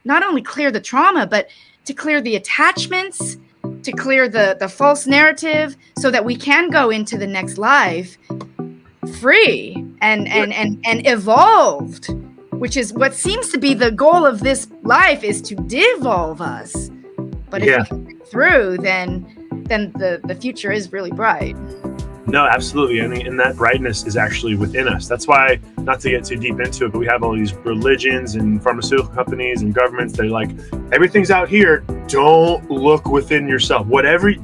not only clear the trauma, but to clear the attachments, to clear the false narrative, so that we can go into the next life free and evolved, which is what seems to be the goal of this life, is to devolve us. But if we can get through, then the future is really bright. No, absolutely. I mean, and that brightness is actually within us. That's why, not to get too deep into it, but we have all these religions and pharmaceutical companies and governments. They're like, everything's out here. Don't look within yourself.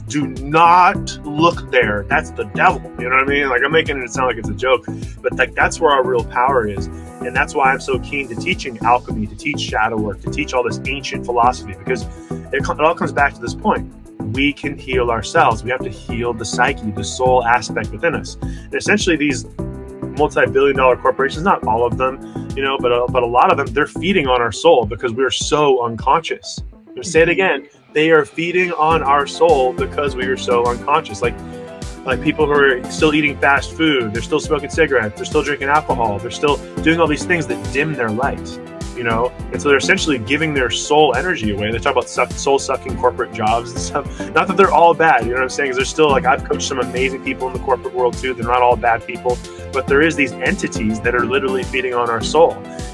Do not look there. That's the devil. You know what I mean? Like, I'm making it sound like it's a joke, but like, that's where our real power is. And that's why I'm so keen to teaching alchemy, to teach shadow work, to teach all this ancient philosophy, because it all comes back to this point. We can heal ourselves. We have to heal the psyche, the soul aspect within us. And essentially, these multi-billion-dollar corporations, not all of them, but a lot of them, they're feeding on our soul because we're so unconscious. I'm going to say it again. They are feeding on our soul because we are so unconscious. Like people who are still eating fast food, they're still smoking cigarettes, they're still drinking alcohol, they're still doing all these things that dim their light. And so they're essentially giving their soul energy away. They talk about soul-sucking corporate jobs and stuff. Not that they're all bad, you know what I'm saying? Because there's still, like, I've coached some amazing people in the corporate world too. They're not all bad people, but there is these entities that are literally feeding on our soul.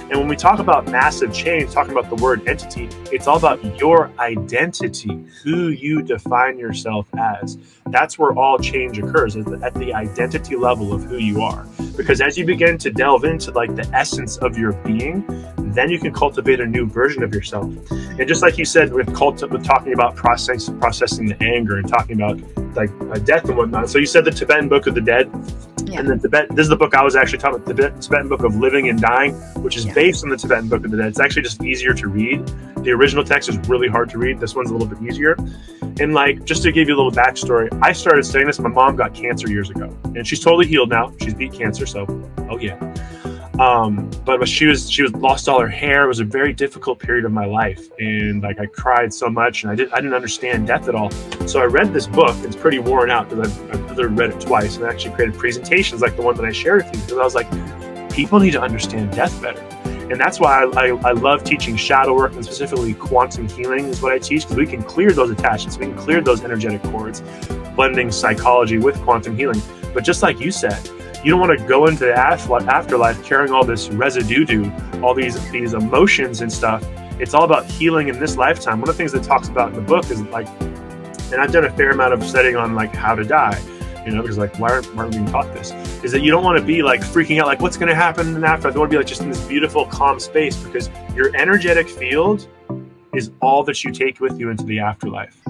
And when we talk about massive change, talking about the word entity, it's all about your identity, who you define yourself as. That's where all change occurs, at the identity level of who you are. Because as you begin to delve into like the essence of your being, then you can cultivate a new version of yourself. And just like you said with talking about processing the anger and talking about like death and whatnot. So you said the Tibetan Book of the Dead. Yeah. And then this is the book I was actually talking about, the Tibetan Book of Living and Dying, which is based on the Tibetan Book of the Dead. It's actually just easier to read. The original text is really hard to read. This one's a little bit easier. And like, just to give you a little backstory, I started studying this. My mom got cancer years ago, and she's totally healed now. She's beat cancer, so oh yeah. But she was lost all her hair. It was a very difficult period of my life, and like I cried so much, and I didn't understand death at all. So I read this book. It's pretty worn out because I've literally read it twice, and I actually created presentations like the one that I shared with you, because I was like, people need to understand death better. And that's why I love teaching shadow work, and specifically quantum healing is what I teach, because we can clear those attachments, we can clear those energetic cords, blending psychology with quantum healing. But just like you said, you don't want to go into the afterlife carrying all this residue, all these emotions and stuff. It's all about healing in this lifetime. One of the things that talks about in the book is like, and I've done a fair amount of studying on like how to die, because like why aren't we being taught this? Is that you don't want to be like freaking out like what's going to happen in the afterlife. You want to be like just in this beautiful calm space, because your energetic field is all that you take with you into the afterlife.